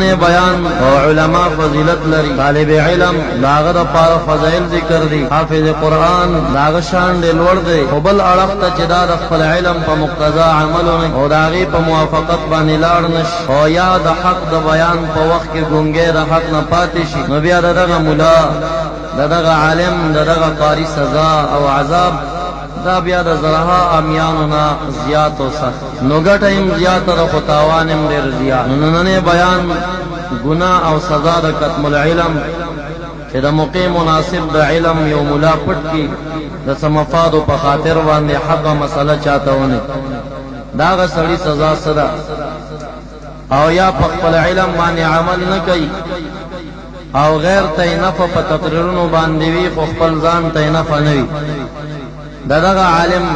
نننې بیان او علما فضیلت لري طالب علم داغه د پاره فضایل ذکر دي حافظ قرآن داغه شان دی لوړ دی او بل اړخ ته چې دا د خپل علم په مقتضا عملونه او داغه په موافقت باندې لاړ نش او یا د حق د بیان په وخت کې ګونګې د حق نه پاتې شي نو بیا دغه مولا دغه عالم دغه قاری سزا او عذاب دا بیا د زرها امیانو نا زیات او سخت نو ګټیم زیات او خطاوانم ډیر زیات نننې بیان ګناه او سزا د کتم العلم چې د موقع مناسب د علم یو مولا پټ کی د سمفاد په خاطر باندې حق مسله چاته ونه داغه سړی سزا صدا او یا په خپل علم باندې عمل نه کوي او غیر تینف په تقریرونو باندې وی خو خپل ځان تینف نه وي دغه عالم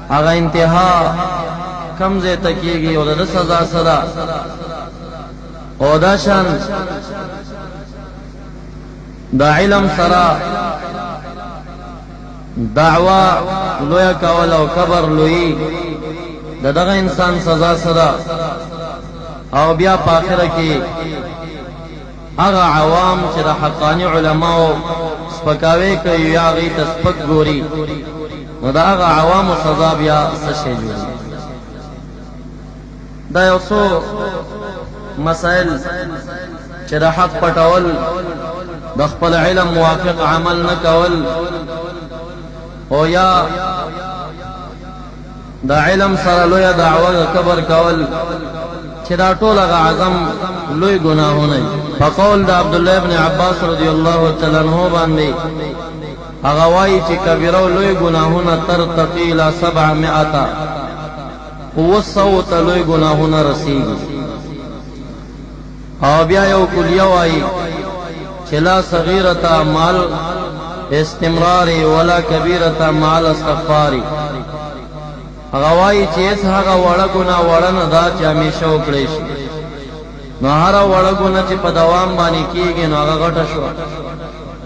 هغه انتها کم زه تکیږي او د سزا صدا او دا شان دا علم سرا دعوا لویا کول او کبر لوی دغه انسان سزا صدا او بیا په اخره کې هغه عوام چې د حقانی علماو سپکاوي کوي یا غي تسپک ګوري نو دا هغه عوام سزا بیا څه شي جوړي دا یو څو مسائل چې د حق پټول د خپل علم موافق عمل نه کول او یا د علم سره لوی دعوه کبر کول چې دا ټول هغه اعظم لوی ګناهونه په قول د عبد الله ابن عباس رضی الله تعالی عنہ باندې هغه وایي چې کبیره لوی ګناهونه ترتقي الى 700 او صوت لوی ګناهونه رسیږي او بیا یو کلیه وایي چې لا صغیرة مال استمرار ولا کبیرة مال استغفار هغه وایي چې هغه وړه ګناه وړه نه دا چې همیشه وکړي شي نو هر وړه ګناه چې په دوام باندې کیږي نو هغه غټه شو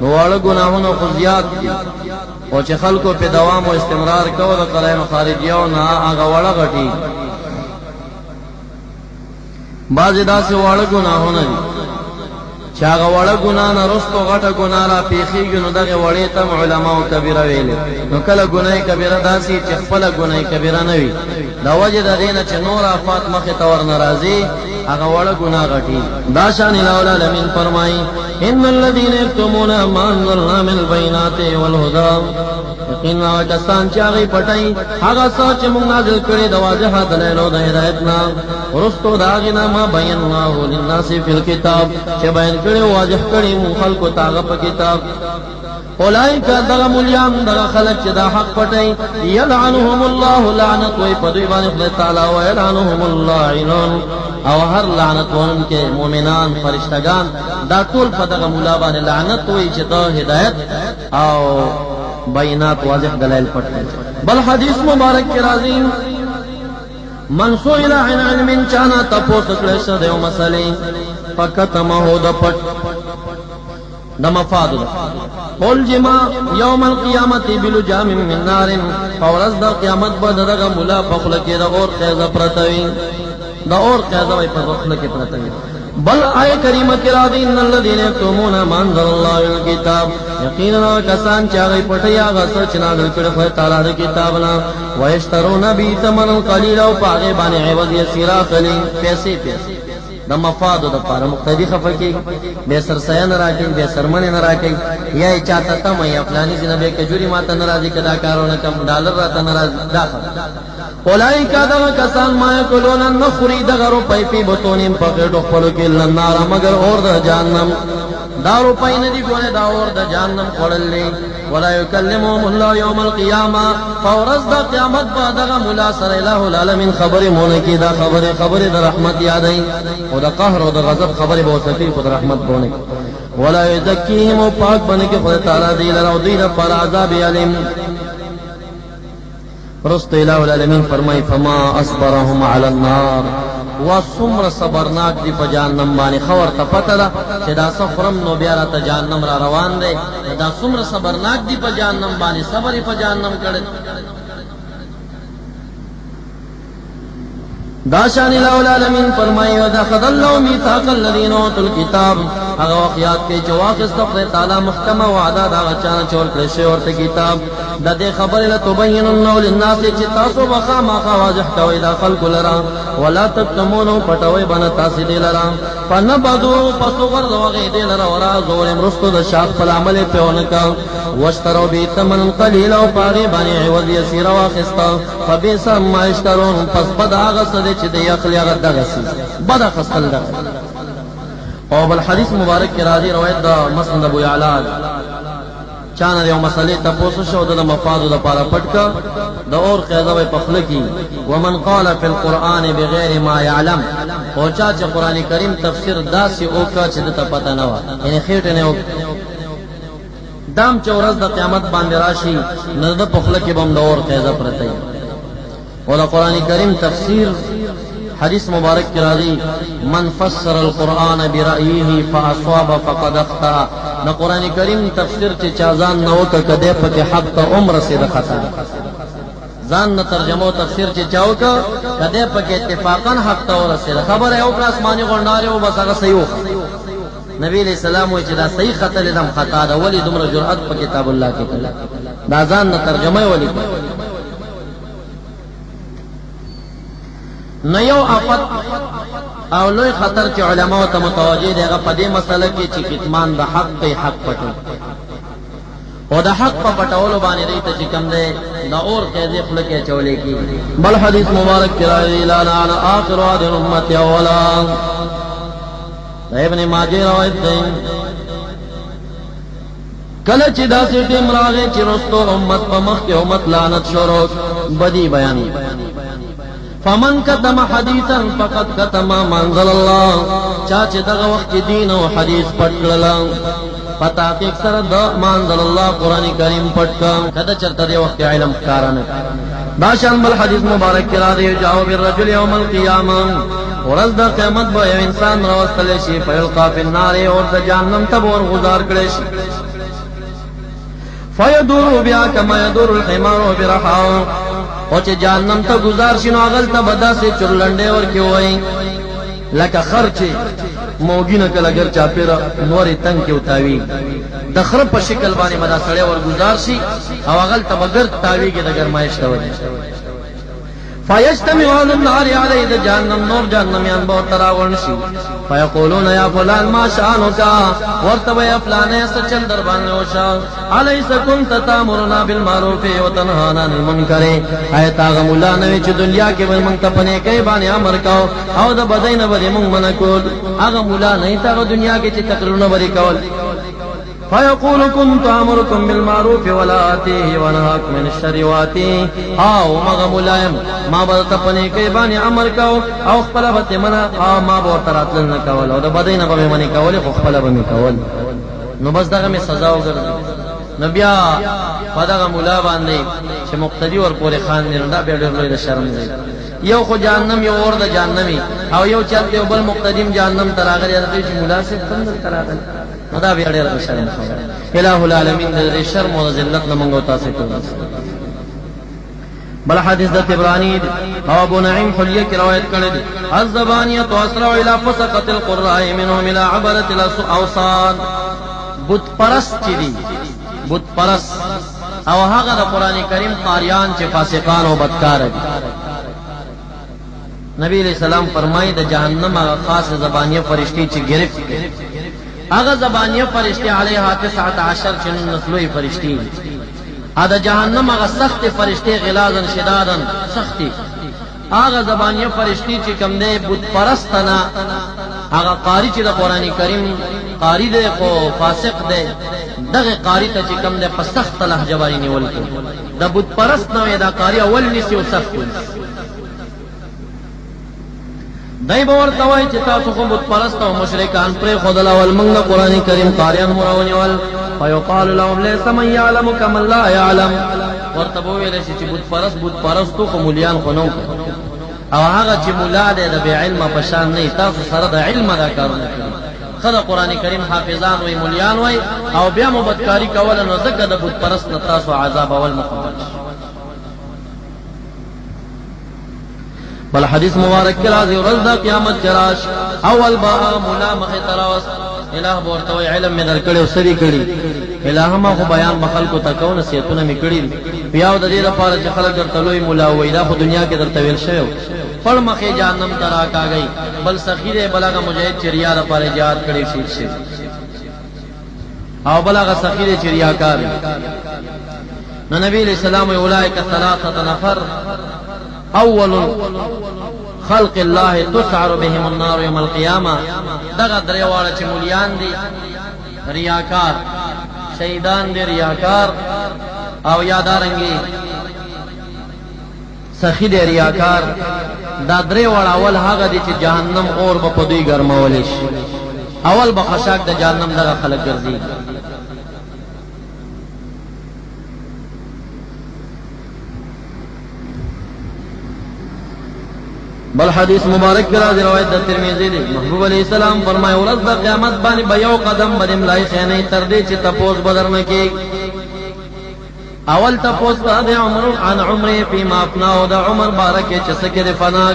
نو وړه ګناهونه خو زیات دي او چې خلکو په دوام او استمرار کوي د قرآن خارجيو نه هغه وړه غټي بعضې داسې وړه ګناهونه دي چې هغه وړه ګناه نه رستو غټه ګناه را پیښیږي نو دغه وړې ته علماو کبیره ویلې نو کله ګناه کبیره داسې چې خپله ګناه کبیره نه وي د وجه د دې نه چې نور آفات مخې ته ور ناراضي هغه وړه ګناه غټي دا شان الهی العالمین فرمایي ان الذين يكتمون ما انزلنا من البينات والهدى یقینا کسان چې هغه پټي هغه څه چې موږ نازل کړي د واضح دلایل او د هدایت نه ورستو داغه نه ما بیان الله للناس فی الكتاب چې بیان کړي واضح کړي مو خلکو تاغه په کتاب اولئک دغه مليان دغه خلق چې دا حق پټي یلعنهم الله لعنت وي په دوی باندې خدای تعالی او یلعنهم اللاعنون او هر لعنت ورکه مؤمنان فرشتگان دا ټول په دغه مولا باندې لعنت وي چې دا هدایت او بینات واضح دلائل پټي بل حدیث مبارک کې راځي من سئل عن علم چانا تپوس کړه شه د مسلې فکتمه د پټ د مفاد قل جما یوم القیامت بلجام من نار فورز د قیامت به دغه مولا په خله کې د اور قیزه پرتوي د اور قیزه په خله کې پرتوي بل آیه کریمه کې راځي ان الذين يكتمون ما انزل الله من الكتاب یقینا کسان چې هغه پټي هغه څه چې نازل کړي خدای تعالی د کتاب نه ويشترون به ثمن قليل او پاغه باندې عوض یسیرا خلی پیسې د مفاد د لپاره مقتدی خفقي به سرسایه راکې به سرمنه نه راکې یا چاته تم یا فلانی جنبه کجوري ماته ناراضي کدا کارونه کم ډالر راته ناراض داخل اولئک دغه کسان ما یکلون النخری دغه روپۍ په بوتونیم په ګډو خپل کې لنار مگر اور د جهنم دا روپۍ نه دی ګوره دا اور د جهنم خړلې ولا یکلمهم الله یوم القیامه فورز د قیامت بعد دغه مولا سره الہ العالمین خبره مونږ کی دا خبره د رحمت یادای او د قهر او د غضب خبره به وسکی خود رحمت بونه ولا یزکیهم او پاک بنه کې خدای تعالی دی لرا او دی پر عذاب علیم رست الہ العالمین فرمای فما اصبرهم علی النار وسمر صبرناک دی په جهنم باندې خبر ته پته ده چې دا سفرم نو بیا را ته جهنم را روان دی دا سمر صبرناک دی په جهنم باندې صبر په جهنم کړي دا شان العالمین فرمایي وَأَخَذَ اللَّهُ مِيثَاقَ الَّذِينَ أُوتُوا الْكِتَابَ هغه واقعات کې چې واخیست خدای تعالی محکمه وعده دا چانه چول کړی شی ورته کتاب د دې خبره له تبیننه للناس چې تاسو بخامخا واضح کوي دا خلق لرا ولا تکتمونو پټوي بنه تاسو دې لرا فنبذو پسوغر دوغه دې لرا ورا زور مرستو د شاق په عمل په ونکا واشتروا به ثمن قليل او پاره باندې عوض يسير واخستا فبئس ما يشترون پس بد هغه څه چې د یخل هغه دغه سي بد خصل ده او بل حدیث مبارک کی راضی روایت دا مسند ابو یعلا چانه یو مسلې تاسو شو د مفاز د پاره پټکا د اور قاعده په خپل کې ومن قال فی القرآن بغیر ما يعلم او چې قران کریم تفسیر داسې او کا چې د پته نه و یعنی خېټه نه دام چورز د قیامت باندې راشي نه د پخله کې بم د اور قاعده پرته او د قران کریم تفسیر حدیث مبارک کی راضی من فسر القرآن برأیه فاصواب فقد اخطأ د قران کریم تفسیر چې چازان نه وک کده په حق ته عمر سي د خطا ځان نه ترجمه او تفسیر چې چاو کا کده په اتفاقا حق ته ورسېده خبره یو پر اسماني غونډاره او بس هغه صحیح نبی علیہ السلام وی چې دا صحیح خطا لدم خطا دا ولی دومره جرأت په کتاب الله کې کړه دا ځان نه ترجمه ولی نه یو افت او لوی خطر چې علماء ته متوجه دي هغه په دې مسله کې چې کتمان د حق په حق پټو او د حق په پټولو باندې دی ته چې کوم دی د اور قاعده خپل کې چولې کی بل حدیث مبارک کرای لانا اخر هذه امه اولا ابن ماجه روایت ده کله چې دا سټیم راغی چې رستو امت په مخ کې امت لعنت شروع بدی بیان فمن كتم حديثا فقد كتم ما انزل الله چا چې دغه وخت دین او حدیث پټ کړل پتا کې اکثر د ما انزل الله قران کریم پټ کړه کله چرته دی وخت علم کارانه دا شان بل حدیث مبارک کرا دی جواب الرجل يوم القيامه ورځ د قیامت به یو انسان راوستل شي فیلقا فی النار اور د جهنم ته ور گزار کړي شي فیدور بیا کما یدور الحمار برحا او چې جهنم ته گزار شي نو اغل ته بدا سي چرلنډه ور کې وای لکه خرچ موګینه کله ګر چا پیرا نورې تنگ کې وتاوی د خر په شکل باندې مدا سړی ور گزار شي او اغل ته بغیر تاوی کې د ګرمایش ته وای فیجتمع اهل النار علی د جهنم نور جهنميان به تراون شي فیقولون یا فلان ما شانک ورتبه یا فلانه سچن در باندې وشا الیس کنت تامرنا بالمعروف وتنهانا عن المنکر ایت هغه مولا نه چې دنیا کې به موږ ته پنه کوي باندې امر کاو او د بدین به موږ منع کول هغه مولا نه ته دنیا کې چې تقریرونه بری کول فيقول كنت امركم بالمعروف ولا اتيه ونهاكم من الشر واتي او مغه ملایم ما به تپنی کوي باندې امر کو او خپل به منه او ما به تراتل نه کول او د بدینه به منی کول خو خپل به می کول نو بس دغه می سزا وګرځي نو بیا پدغه مولا باندې چې مقتدی ور پورې خان نه دا به ډېر لوی شرم دی یو خو جهنم یو اور د جهنمي او یو چلته یو بل مقتدیم جهنم تراغلی راځي چې مولا سے څنګه تراغلی دا بیا ډېر شرم خبره الہ العالمین د شرم او ذلت نه مونږ تاسو ته بل حدیث د تبرانی او ابو نعیم حلیه کی روایت کړی دی الزبانیه اسرع الى فسقه القراء منهم الى عبره الاوصان بت پرست دي بت پرست او هغه د قران کریم قاریان چې فاسقان او بدکار دي نبی علیہ السلام فرمایي د جهنم هغه خاص زبانیه فرشتي چې گرفت هغه زبانیه فرشتي علیها 19 چې نسلوي فرشتي ادا جهنم هغه سخت فرشتي غلاظن شدادن سختي هغه زبانیه فرشتي چې کم نه بت پرستنا هغه قاری چې د قران کریم قاری دی او فاسق دی دغه قاری ته چې کم نه په سخت لهجه باندې نیول د بت پرست نه دا قاری اول نسی او سخت دای باور توای چې تاسو خو بت پرست او مشرکان پر خدای اول موږ قران کریم قاریان مرونی ول فیقال لهم ليس من يعلم كما لا يعلم ورتبو ویل چې بت پرست خو مولیان خو نو او هغه چې مولا دی د علم په شان نه تاسو سره د علم دا کارونه کوي خدای قران کریم حافظان وی مولیان وی او بیا مبدکاری کول نو زکه د بت پرست نه تاسو عذاب اول مقبل بل حدیث مبارک کې راځي ورځ د قیامت چراش اول با مولا مخ تراوس الہ ورته علم من الکړو سری کړي الہ ما خو بیان مخل کو تکو نصیحتونه می کړي بیا د دې لپاره چې خلک درته لوی مولا وای دا خو دنیا کې درته ویل شوی پړ مخه جهنم ترا کا گئی بل سخیره بلاغه مجاهد چریا لپاره جهاد کړي شي او بلاغه سخیره چریا کار نو نبی علیہ السلام اولئک ثلاثه نفر اول خلق الله تسعر بهم النار يوم القيامه دغه دریواله چې مولیان دي ریاکار شهیدان دي ریاکار او یادارنګي سخی دي ریاکار دا دریواله اول هغه دي چې جهنم اور په دوی ګرمول شي اول به خشاک د جهنم دغه خلق ګرځي بل حدیث مبارک کرا دی روایت د ترمذی دی محبوب علیہ السلام فرمایي ورځ د قیامت باندې به یو قدم بدیم لای خینه تر دې چې تپوس بدرنه کې اول تپوس د عمر عن عمره فيما افناه د عمر بارکه چې سکه د فنا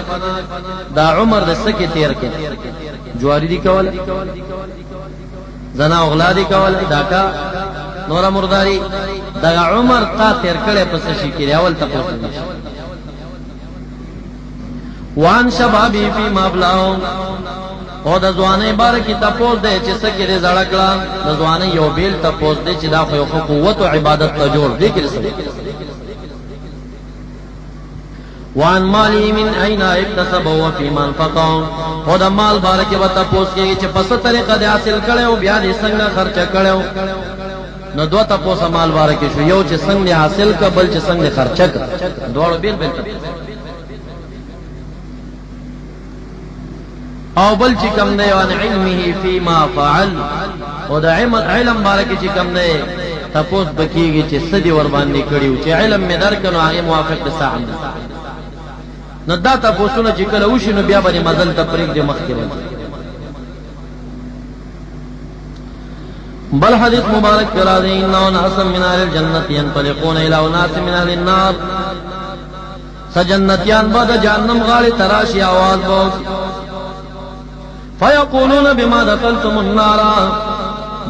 د عمر د سکه تیر کې جواری دی کول زنا اولادی کول داکا نور مرداری د عمر تا تیر کړي پس شي کې اول تپوس وان شبابی فی مابلاو او د ځواني بار کی تپوس دی چې سکه دې زړکړه د ځواني یو بیل تپوس دی چې دا خو قوت او عبادت ته جوړ دی کړي وان مالی من اين اكتسب وفيما انفقه او د مال بار کی وته تپوس کې چې په څه طریقه دې حاصل کړو بیا دې څنګه خرچ کړو نو دوه تپوس مال بار کې شو یو چې څنګه حاصل ک بل چې څنګه خرچ ک دوړ بیل بیل او بل چې کم دی او علمه فيما فعل او د علم بارکه چې کم دی تپوس بکیږي چې سدي ور باندې کړیو چې علم می درکنو هغه موافق د صاحب نو دا تپوسونه چې کله وشي نو بیا باندې مزل تفریق دی مخکې بل حدیث مبارک کرا دی انه ناس من اهل الجنه ينطلقون الى ناس من اهل النار سجنتیان بعد جهنم غاړي تراشی आवाज وو فیقولون بما دخلتم النار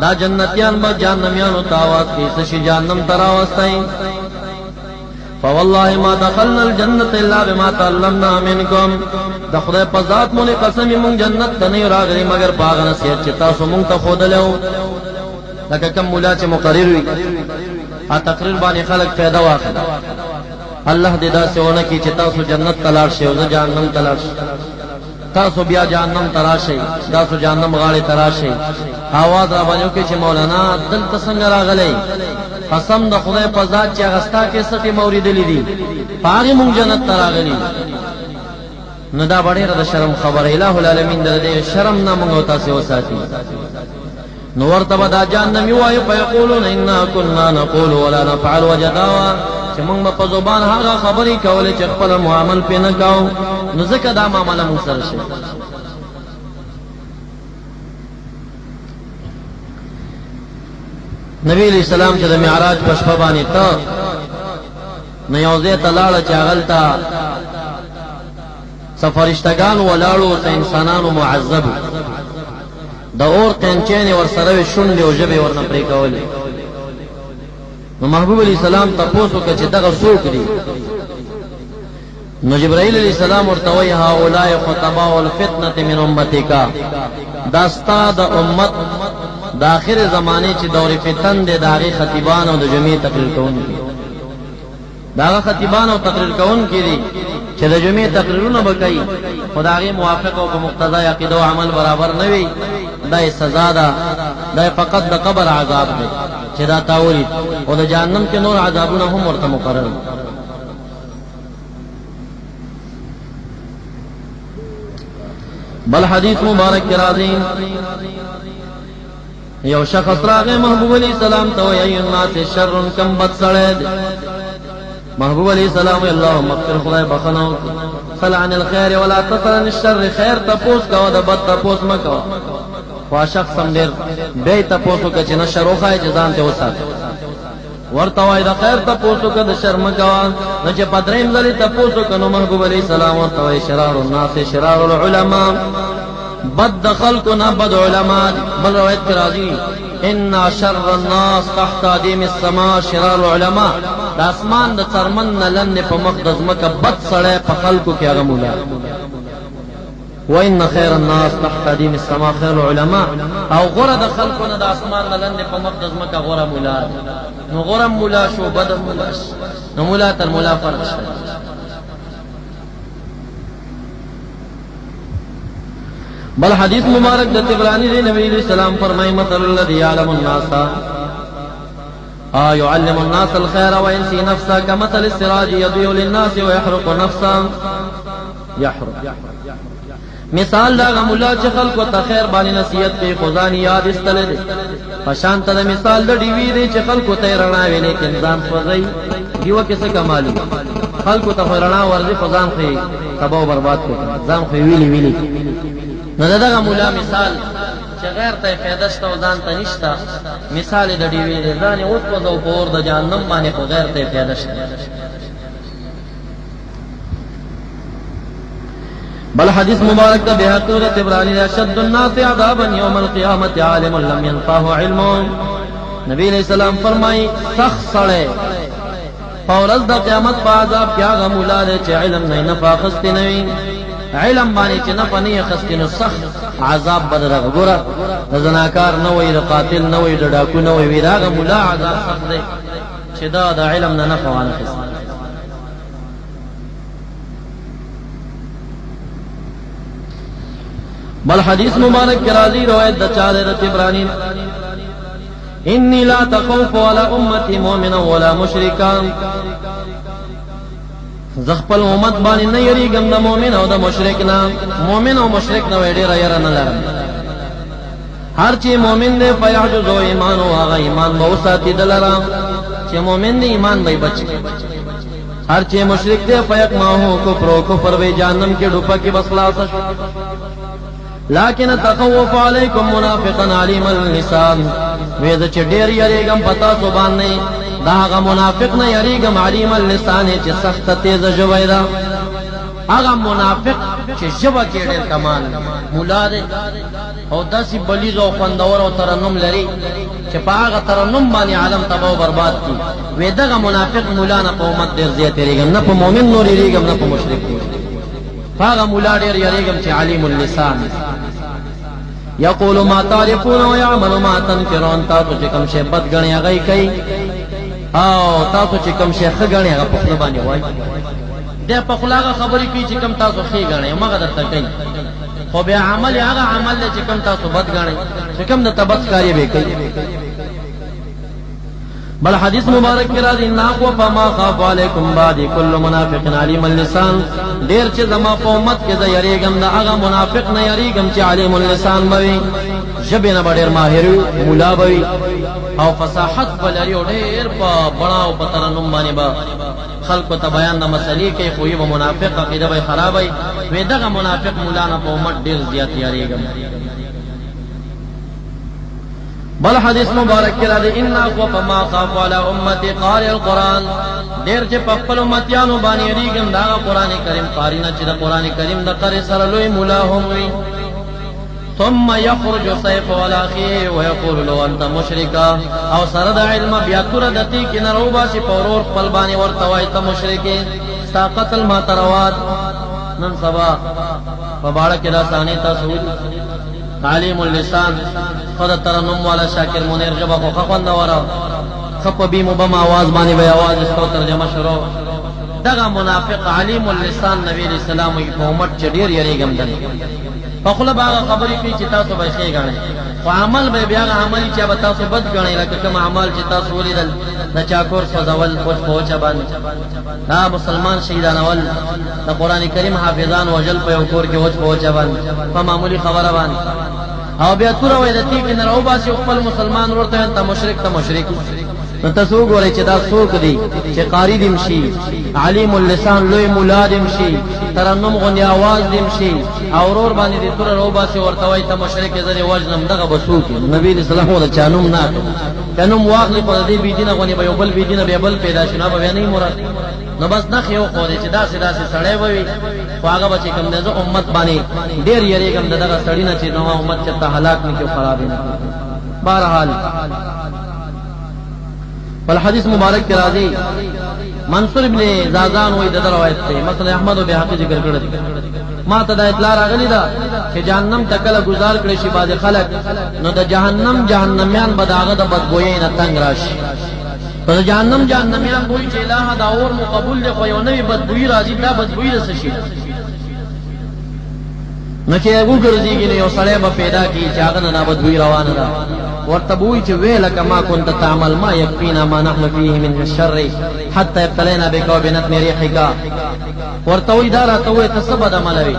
دا جنتیان با جهنميانو تاواز کی سشی جهنم تراوستای فوالله ما دخلنا الجنه الا بما تعلمنا منكم د خدای په ذات مونږ قسم مونږ جنت ته نه راغلي مگر باغ نصیحت چې تاسو مونږ ته خودلو لکه کوم مولا چې مقرر وي ا تقریر باندې خلق پیدا واخل الله دې دا سونه کی چې تاسو جنت تلاش شئ او جهنم تلاش تاسو بیا جهنم تراشي تاسو جهنم غاړي تراشي आवाज را باندې کې چې مولانا دلته څنګه راغلي قسم د خدای په ذات چې غستا کې سټي مورید لیدي پاره مونږ جنت تراغلي نو دا ډېر د شرم خبره الہ العالمین د دې شرم نه مونږ تاسو وساتي نو ورته دا جهنم یو په یقولون انا كنا نقول ولا نفعل وجدوا چې مونږ په زبان هغه خبرې کولې چې خپل معامل په نه کاو نو ځکه دا معاملې مو سره شي نبی علیہ السلام چې د معراج په شپه باندې ته نو یو ځای ته لاړ چې هغلته سفرشتگان ولاړو ته انسانانو معذب د اور قنچین ور سره شونډې او ژبې ورنه پرې کولې نو محبوب علیہ السلام تاسو کې چې دغه څوک دي نو جبرائیل علیہ السلام ورته وی هؤلاء خطباء الفتنه من امتک داستا د امت د اخر زمانه چې دور فتن د داغي خطیبان او د جمعې تقریر کوونکي داغه خطیبان او تقریر کوونکي دي چې د جمعې تقریرونه وکړي خدای موافق او مقتضا عقیده او عمل برابر نه وي دا سزا ده دا فقط د قبر عذاب دی چې دا تاوري او د جهنم کې نور عذابونه هم ورته مقرر بل حدیث مبارک راځي یو شخص راغی محبوب علیہ السلام ته ای الناس شر کم بد سړی محبوب علیہ السلام اللهم اغفر خدای بخنو خل عن الخير ولا تطر عن الشر خیر تپوس کا د بد تپوس مکو وا شخص هم ډیر به تپوسو کې چې نشر وخای ځان ته وسات ورته وای د خیر تاسو کده شرم کوا نو چې پدریم ځلې تاسو کنو محبوب علی السلام ورته وای شرار الناس شرار العلماء بد خلقنا بد علماء. بل روایت کې راځي ان شر الناس تحت ادیم السماء شرار العلماء. د اسمان د څرمن لن په مقدس مکه بد سړی په خلقو کې هغه مولا. وان خير الناس تحت ادیم السماء خير العلماء. او غره د خلقونه د اسمان لن په مقدس مکه غره مولا. نو غره مولا شو بد مولا شو. نو مولا تر مولا فرق شته. بل حدیث مبارک د طبرانی دی نبی علیہ السلام فرمای مثل الذي يعلم الناس يعلم الناس الخير وينسي نفسه كمثل السراج يضيء للناس ويحرق نفسه يحرق. مثال دا مولا چې خلکو ته خیر باندې نصیحت کوي خدای یاد استل دي پشان ته مثال د ډیوی دی چې خلکو ته رڼا ویلې کې نظام خوځي دیو کې څه کمالي خلکو ته رڼا ورځي خدام خي تباہ برباد کوي ځان خو ویلي نو دغه مولا مثال چې غیر ته فائدہ شته او ځان ته نشته مثال د ډیوی دی ځان اوس په دو پور د جهنم باندې خو غیر ته فائدہ شته. بل حدیث مبارک دا بحق و تبرانی اشد الناس عذابا یوم القیامت عالم لم ينفعه علم. نبی علیہ السلام فرمائی سخت سڑے فورز دا قیامت پا عذاب کیا غا مولا دے چے علم نئی نفع خستی نوی علم بانی چے نفع نئی خستی نو سخت عذاب بدر غورا دا زناکار نوی دا قاتل نوی دا ڈاکو نوی ویدا غا مولا عذاب سخت دے چے دا علم نا نفع وانا خستی. بل حدیث مبارک کی راضی روایت دا چار دا طبرانی انی لا تخوف ولا امتی مومنا ولا مشرکا. زخپل امت بانی نه یریګم د مومن او د مشرک نه. مومن او مشرک نه ډیر یاره نه لرم. هر چې مومن دی فیعجز ایمان او هغه ایمان به وساتي دلرم چې مومن دی ایمان به بچ. هر چې مشرک دی فیق ما هو کفر او کفر به جهنم کې ډوبه کې بس خلاص. لیکن تخوف علیکم منافقا علیم اللسان. وید چې ډیر یریګم پتا سو باندې دا هغه منافق نه یریګم علیم اللسان چې سخت تیز ژبه ده. هغه منافق چې ژبه کې ډیر کمال مولا ده او داسې بلیغ او خوندور او ترنم لري چې په هغه ترنم باندې عالم تباہ او برباد کی. وې دغه منافق مولا نه په امت ډیر زیات یریګم نه په مؤمن نور یریګم نه په مشرک. هغه مولا ډیر یریګم چې علیم اللسان یقول ما تعرفون ويعمل ما تنكرون. تاسو چې کوم شی بد غنی هغه کوي او تاسو چې کوم شی ښه غنی هغه په خپل باندې وایي. د په خلاغه خبرې کوي چې کوم تاسو ښه غنی مګر درته کوي خو بیا عمل هغه عمل چې کوم تاسو بد غنی چې کوم د تبس کاری به کوي. بل حدیث مبارک کی راضی ناقو فما خاف علیکم بعد کل منافق علیم اللسان. دیر چې زما په امت کې د یریګم دا هغه منافق نه یریګم چې علیم اللسان بوي ژبه نه ډیر ماهر مولا بوي او فصاحت ولري او ډیر په بڑاو په ترنم باندې با خلق ته بیان د مسلې کې خو یو منافق عقیده به خرابای. وې دغه منافق مولا نه په امت ډیر زیات یریګم. بل حدیث مبارک کرا دی ان اخوف ما خاف على امتی قارئ القرآن. دیر چې په خپل امتیانو باندې یریګم دا قرآن کریم قاری نه چې د قرآن کریم د قاری سره لوی مولا هم وي. ثم يخرج سيف والاخي ويقول له انت مشركا. او سره د علم بیا تر دتی کې نه روباسي پورور خپل باندې ورته وای ته مشرکې ستا قتل ما تروات. نن سبا په باړه کې راسانه تاسو تعلیم اللسان خود ترنم والا شاکر منیر جبا خو خوند ورا خپ بیم بم आवाज باندې به आवाज استو ترجمه شروع. دغه منافق علیم اللسان نبی علیہ السلام په امت چډیر یریګم دل په خپل باغ خبرې کوي چې تاسو به ښه غاڼه او عمل به بیا عمل چې به تاسو بد غاڼه لکه کوم اعمال چې تاسو ولیدل د چاکور سوزول او پوچا باندې دا مسلمان شهیدان اول د قران کریم حافظان وجل په یو کور کې وځ پوچا باندې په معمولی خبره باندې او بیا تور وای د تی کې نه او باسي خپل مسلمان ورته ته مشرک نو تاسو ګورئ چې دا څوک دی چې قاری دیم شي علیم اللسان لوی مولا دیم شي ترنم غنی आवाज دیم شي اورور باندې دې تر رو باسي ورته وای ته مشرک زری وجنم دغه بسوکی نبی رسول الله ولا چانوم نه کنوم واخلي په دې بي دینه غونې به بل بي دینه به بل پیدا شنه به نه مراد نو بس نه یو خو دې چې داسې سړی وي خو هغه بچي کوم دغه امت باندې ډېر یریګم دغه سړی نه چې نو امت چې ته هلاک نه کیو خراب نه بهرحال والحديث مبارک کې راځي منصور ابن زازان وې د روایت ته مثلا احمد او بهقي ذکر کړل ما ته د اطلاع راغلی دا چې جهنم تکله گزار کړي شي باز خلک نو د جهنميان به داغه د بدبوې نه تنگ راشي په جهنميان وایي چې الہ دا اور مو قبول له خو یو نوې بدبوې راځي دا بدبوې رس شي نو چې وګرځيږي یو سړی به پیدا کی چې هغه نه بدبوې روانه ده ورته بوي چې ویل کما كنت تعمل ما يكفينا ما نحن فيه من الشر حتى ابتلينا بك وبنتن ريحك ورته وی دا راته وې تسبد عملوي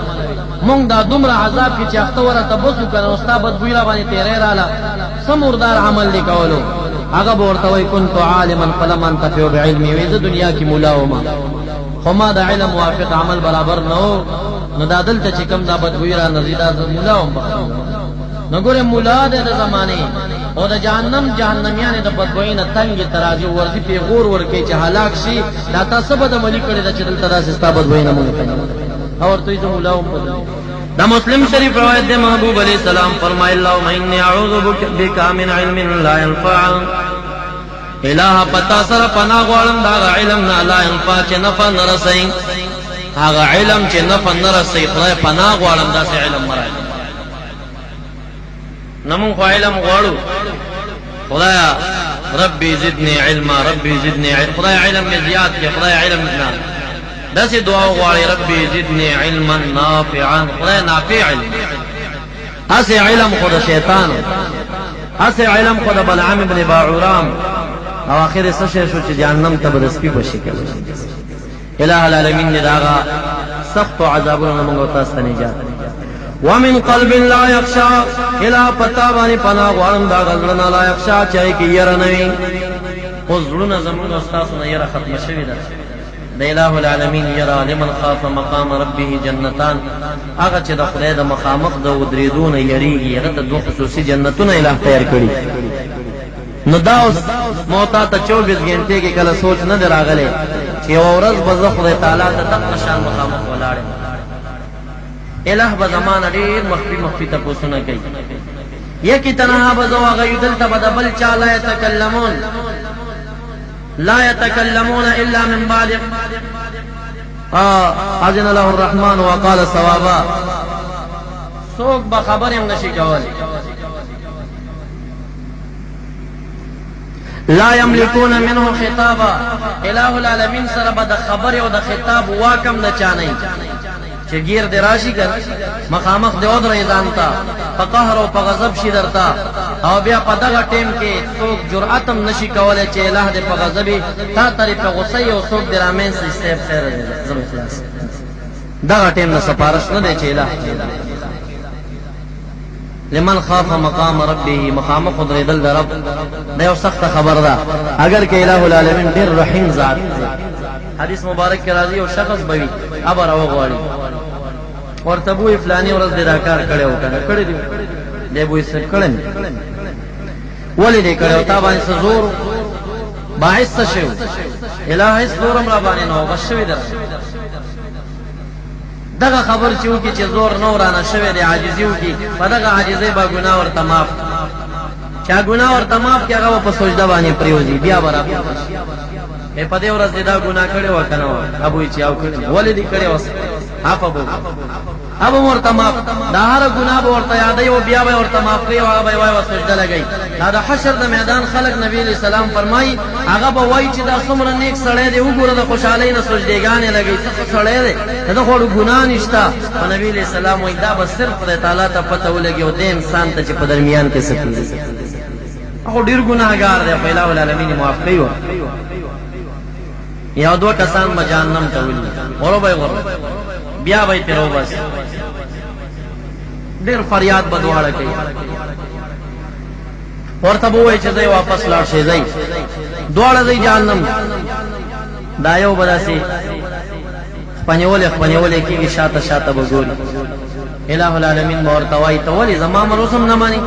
مونږ دا دومره عذاب کې چې اخته ورته بوسو کنه استاد بدبوې را باندې تیرې رااله سموردار عمل لیکولو هغه ورته وی كنت عالما فلم انتفع بعلمي وې د دنیا کې مولا وما خو ما د علم موافق عمل برابر نو دا دلته چې کوم دا بدبوې را نزيدا مولا وم نو ګوره مولا د زمانه او د جهنميان د بدبوې نه تنگ ترازی ورځي په غور ورکه چې هلاک شي دا تاسو به د ملي کړي د چدل ترازی ستا بدبوې نه مونږ او ورته یې مولا هم پدې دا مسلم شریف روایت ده محبوب علیہ السلام فرمایي اللهم انی اعوذ بک من علم لا ينفع الہ پتا سره پناه غواړم دا علم نه لا ينفع چې نفع نه رسي هغه علم چې نفع نه رسي خدای پناه غواړم دا علم مرای نمون خو علم غواړو خدایا ربي زدني علما ربي زدني علم خدای علم می زیات کې خدای علم نه داسې دعا غواړي ربي زدني علما نافعا خدای نافع علم اسی علم خود شیطان اسی علم خود بلعام ابن باعورام او اخر څه شو چې جهنم ته برسپی بشي کړي الہ العالمین داغا سخت عذابونو موږ تاسو ته نجات ومن قلب لا يخشى الى پتا باندې پناه غواړم دا غلنا لا يخشى چای کی ير نوي او زړونه زموږ استاد نه ير ختم شوی ده د الہ العالمین يرى لمن خاف مقام ربه جنتان هغه چې د خدای د مخامخ د ودریدون یریږي هغه د دوه خصوصي جنتونه الہ تیار کړی نو دا اوس موتا ته 24 غنټه کې کله سوچ نه دراغله چې اورز بز خدای تعالی ته د شان مخامخ ولاړ الہ بزمان ډیر مخفي تاسو کوي یکی تنها بزوا غیدل تبدل چا لا يتكلمون الا من بعد اذن له الرحمن وقال صوابا سوق بخبر هم نشي کول لا يملكون منه خطابا الہ العالمین سره بد خبر او د خطاب واکم نه چانه چې غیر دراشي کړ مخامخ د اودر ایزان تا په قهر او په غضب شي درتا او بیا په دغه ټیم کې څوک جرأتم نشي کولای چې الہ دې په غضب تا طریقه غصه او څوک درامین سیستم خیر دې زم خلاص دغه ټیم نه سپارښت نه دی چې الہ لمن خاف مقام ربه مقام خدای دل رب دا یو سخت خبر ده اگر کې الہ العالمین ډیر رحیم ذات حدیث مبارک کې راځي او شخص بوي ابر او غواړي ورته بو فلانی ورځ د راکار کړو کنه کړی دی بو یې سر کړن ولې دې کړو تا باندې زور باعث شو الہ زورم را باندې نو غشوي در دغه خبر چې وکي چې زور نو رانه شوی دی عاجزي وکي په دغه عاجزي با ګناه ورته معاف چا ګناه ورته معاف کې هغه په سجده باندې پریوزي بیا برابر په دې ورځ دا ګناه کړي وکنه ابو چې او کړي ولې دې کړي وس ابو مرته معاف دا هر ګناه ورته یاد یو بیا به ورته معاف کړي او هغه وای وسجده لګي دا حشر د میدان خلق نبی علیہ السلام فرمای هغه به وای چې دا څومره نیک سړی دی وګوره د خوشحالۍ نه سجدهګانې لګي څه سړی دی دا خو ګناه نشته نبی علیہ السلام وای دا به صرف خدای تعالی ته پته ولګي او د انسان ته چې په درمیان کې سکي هغه ډیر ګناهګار دی په الہ العالمین معاف کوي یا دو کسان مجانم ته ولي ورو به بیا به تیرو بس ډیر فریاد بدواړه کوي ورته وای چې زه واپس لاړ شي زئی دواړه زئی جهنم دایو بداسي پنیولې کیږي شاته وګوري الہ العالمین ورتوای ته ولی زما امر اوسم نه مانی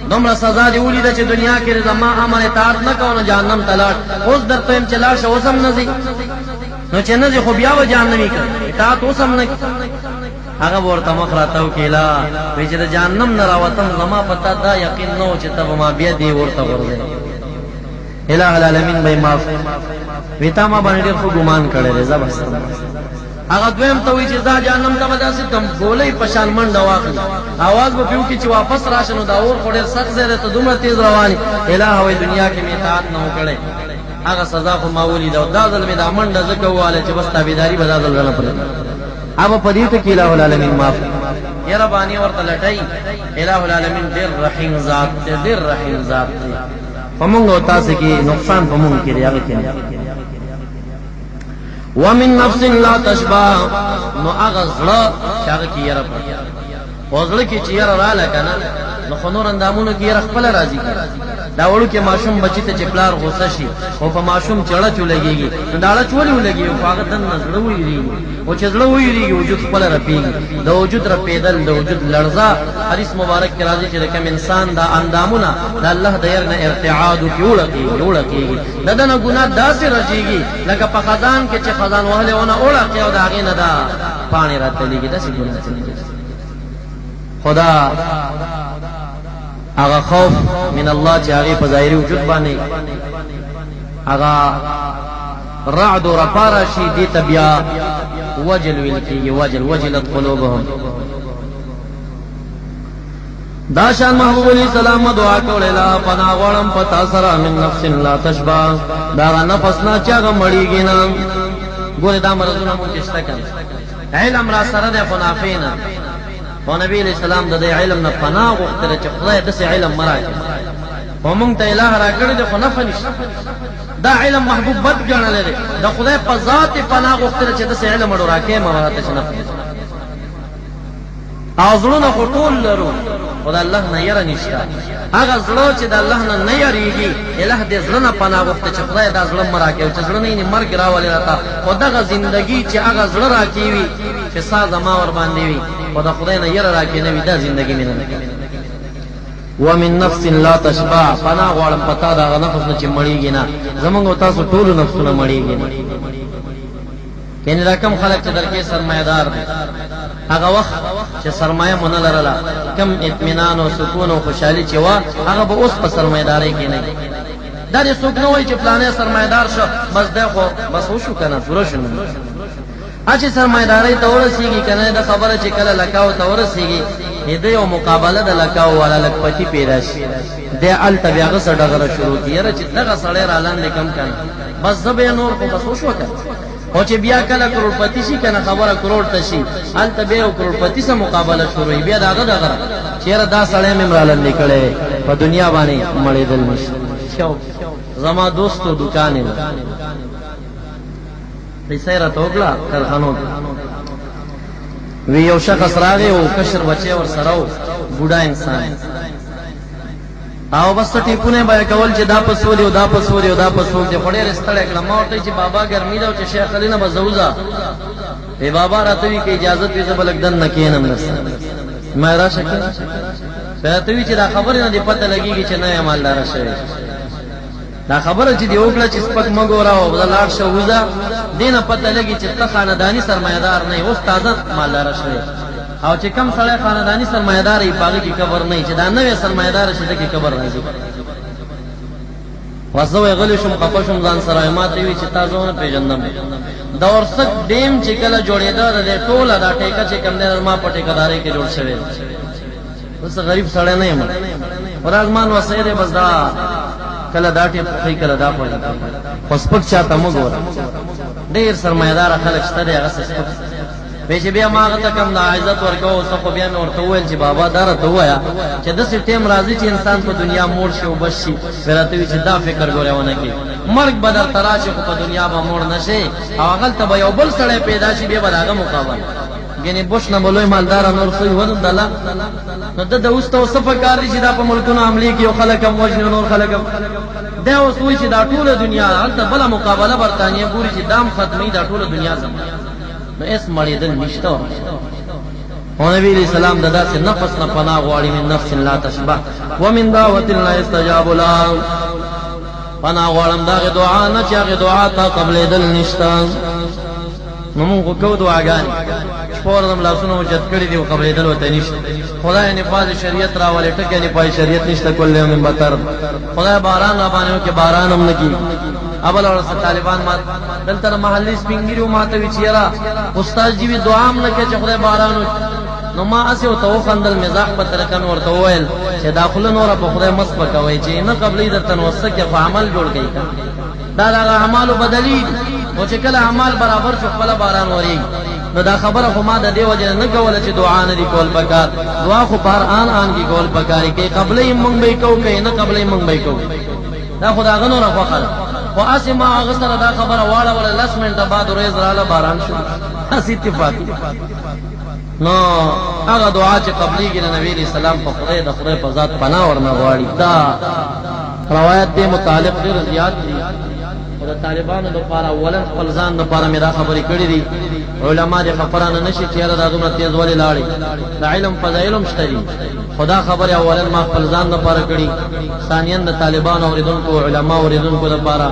دومره سزا دی ولیده چې دنیا کې زما امر اطاعت نه کوو جهنم ته لاړ اوس درته يم چې لاړ شه اوسم نه ځي نو چې نه ځي خو بیا و جهنمي کړ اطاعت اوسم نه هغه ورته مخ راتاو کېلا وی چې د جهنم نه راوتم زما پتا دا یقین نو چې ته ما بیا دی ورته ورځي الہ العالمین به معاف ویتا ما باندې خو ګمان کړی دی زبر هغه دویم ته وی چې دا جهنم ته وداسې تم ګولې پشان منډه واخلي आवाज به پیو کې چې واپس راشنو دا اور خوري سخت زره ته دومره تیز رواني الہ وی دنیا کې می اطاعت نه وکړي هغه سزا خو ما ولید او دا ځل می دا منډه زکه واله چې بس تابعداري بدل نه پره اب پدې ته کې الہ العالمین معاف یا ربانی ورته لټای الہ العالمین ډېر رحیم ذات دی ډېر رحیم ذات دی پمونږ او تاسو کې نقصان پمونږ کې هغه کې ومن نفس لا تشبع نو اغزړه چاغه کې یره پټ وزړه کې چې یره را لکنه نو خنور اندامونو کې یره خپل راضي دا وړو کې ماشوم بچی ته چپلار غوسه شي او په ماشوم چړه چولېږي نو داړه چولې ولګي او هغه دن نظر وېږي او چې زړه وېږي وجود خپل رپیږي د وجود رپیدل د وجود لړزه حدیث مبارک کې راځي چې د کوم انسان دا اندامونه د الله د ير نه ارتعاد کې وړکیږي دنه ګناه داسې رځيږي لکه په خزان کې چې خزان وهله ونه وړکه او دا غي نه دا پانی راتلېږي داسې ګناه خدا اغا خوف من الله چې هغه په ظاهري وجود باندې اغا رعد و رپارا شي دي تبیا وجل ویل کیږي وجلت قلوبهم دا شان محبوب علیہ السلام دعا کوله لا پنا غړم پتا سره من نفس لا تشبع دا نفس نه چاغه مړیږي نه ګوره دا مرزونه مونږ شته کړه علم را سره ده خنافینا او نبی علیہ السلام د علم نه پناه غوښتل چې خدای دې علم مراکه او مونږ ته الہ را کړی د خنافه نشته دا علم محبوب بد ګڼل لري د خدای په ذات پناه غوښتل چې دې علم وړو راکې مراته شنه ازړو نه ټول لرو خدای الله نه یره نشته هغه زړه چې د الله نه نه یریږي الہ دې زړه نه پناه غوښتل چې خدای دا زړه مراکه چې زړه نه مرګ راولي راته خدای زندگی چې هغه زړه راکېوي چې ساز ما ور باندې وي خدا خدای نه یره راکې نه وي دا زندگی مینه نه ومن نفس لا تشبع فنا غړم پتا دا نفس نه چې مړیږي نه زمونږ تاسو ټول نفسونه مړیږي نه کینه رقم خلک چې درکې سرمایدار دي هغه وخت چې سرمایه مونږ لرله کم اطمینان او سکون او خوشحالي چې وا هغه به اوس په سرمایداري کې نه دا دې څوک نه وایي چې پلانې سرمایدار شو بس دا خو بس وشو کنه پوره شنو اچھا سرمایداری ته ورسیږي کنه دا خبره چې کله لکاو ته ورسیږي دې یو مقابله د لکاو والا لکپتی پیدا شي د ال تبعغه سړغره شروع کیره چې دغه سړی را لاندې کم کنه بس زبې نور کو بس وشو کنه او چې بیا کله کروڑپتی شي کنه خبره کروڑ ته شي ال تبع او کروڑپتی سره مقابله شروع بیا داغه دغه چیرې دا سړی مې را لاندې کړي په دنیا باندې مړېدل نشي شو زما دوستو دکانې پیسې را توګلا کارخانو وی یو شخص راغی او کشر بچي ور سره و بوډا انسان او بس ټیپونه بیا کول چې دا پسوري او دا پسوري او دا پسور دي خړې رستړې کړه ما ورته چې بابا ګرمي دا چې شیخ علي نه بزوزا ای بابا راته وی کې اجازه دې زبلک دن نکینم نرسه مې را شکه راته وی چې دا خبره نه دی پته لګيږي چې نه مالدار شوی دا خبره چې دی وکړه چې سپک مګورا او بلار شوزا دینه پته لګي چې ته خاندانی سرمایدار نه اوس تازه مالدار شوی او چې کم سړی خاندانی سرمایدار ای پاګه کې قبر نه چې دا نوې سرمایدار شته کې قبر راځي واسو غلی شم قفشم ځان سره ماته وی چې تاسو نه پیژندم دا ورسک ډیم چې کله جوړېدا د ټوله دا ټیکا چې کم نه ما په ټیکاداري کې جوړ شوی اوس غریب سړی نه یم ورازمان وسیره بس دا کله دا ټیپ خې کله دا پوهی پسپک چاته مګور ډیر سرمایدار خلک شته هغه سپک پېښ بیا ماغه ته کم دا عزت ورکو څه خو بیا مې ورته وویل چې بابا دار ته وایا چې د سې ټیم راځي چې انسان په دنیا موړ شي او بس شي ورته وی چې دا فکر غوړونه کې مرګ بدل تراشه په دنیا به موړ نشي او هغه ته یو بل سړی پیدا شي به هغه مقابله ګنې بوش نه بولوي مالدار نور خو ونه دلا نو د اوسته صفکار دي چې دا په ملکونو عملی کې یو خلک هم وجه نور خلک هم دا اوس وی چې دا ټوله دنیا هلته بل مقابله برتانیې ګوري چې دام ختمي دا ټوله دنیا زموږ نو اس مړېدل نشته او نبی علیہ السلام د داسې نفس نه پناه غواړي من نفس لا تشبع ومن دعوة لا يستجاب له پناه غواړم داغه دعا نه چې هغه دعا ته قبلېدل نشته نو موږ کو دعاګانې فورم لاسونو اوچت کړي دي او قبلېدل ورته نشته خدای نه پاز شریعت راولې ټکه نه پای شریعت نشته کول له من بتر خدای باران را باندې کې باران هم نکی ابل اور طالبان ما دلته محلي سپینګریو ماته وی چیرې استاد جی وی دعا هم نه کې چې خدای باران نو ما اسه او تو خندل مزاح په طریقه نور ته ویل چې داخله نور په خدای مس پکوي چې نه قبلې درته نوسه کې په عمل جوړ کړي دا اعمال بدلی او چې کله اعمال برابر شو خپل باران وری نو دا خبره خو ما د دې وجه نه کوله چې دعا نه دی کول پکار دعا خو بار آن کی کول پکاري کې قبلې مونږ به کو کې نه قبلې مونږ به کو دا خدا غنو را فخر او اسما غسر دا خبره واړه ولا لس منټه بعد ورځ رااله باران شو اس اتفاق نو هغه دعا چې قبلې کې نبی رسول الله په خدای د خدای په ذات پناه ورنه غواړي دا روایت دې متعلق ډېر زیات دي او د طالبانو د لپاره اولن خپل ځان د لپاره مې دا خبرې کړې دي علما دې خبرانه نشي چې دا دومره تیز ولې لاړې د علم فضایل هم شته خدا خبره اولن ما خپل ځان د لپاره کړې ثانیاً د طالبانو اوریدونکو علما اوریدونکو د لپاره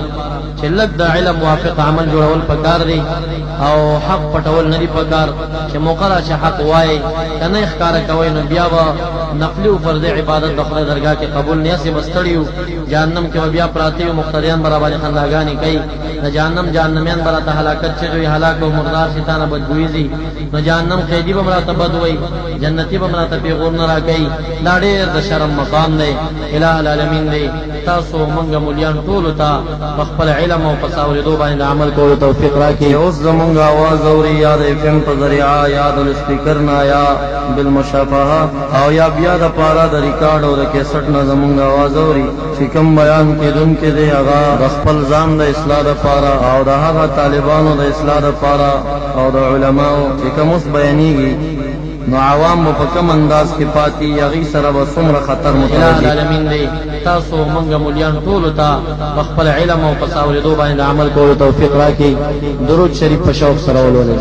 چې لږ د علم موافق عمل جوړول پکار دي او حق پټول نه دي پکار چې موقره چې حق وای کنه ښکارا کوي نو بیا به نفلی او فرض عبادت د خدای درگاه کې قبول نه سي بستړیو جهنم کې بیا پراتی او مختاریان برابر خنداګانی کوي نه جهنميان براته هلاکت چې دوی هلاک او مردار شیطان بدبوئي نو جهنم قیدی به مراته بدوي جنتی به مراته پیغور نه راکړي دا ډېر د شرم مقام دی الٰه العالمین دی تاسو مونږ مولیان ټول ته خپل علم او پساوریدو باندې عمل کولو توفیق راکړي اوس زمونږ आवाज اوري یا د فم په ذریعہ یا د سپیکر نه یا بالمشافهه او یا بیا د پارا د ریکارډ او د کیسټ نه زمونږ आवाज اوري چې کوم بیان کېدونکو دی هغه د خپل ځان د اصلاح لپاره او د هغه طالبانو د اصلاح لپاره او د علماو چې کوم اوس بیانېږي نو عوام په کوم انداز کې پاتې یغي سره به څومره خطر متوجه العالمین دی تاسو مونږ مولیان ټول ته خپل علم او پساوریدو باندې عمل کولو توفیق راکړي درود شریف په شوق سره ولولئ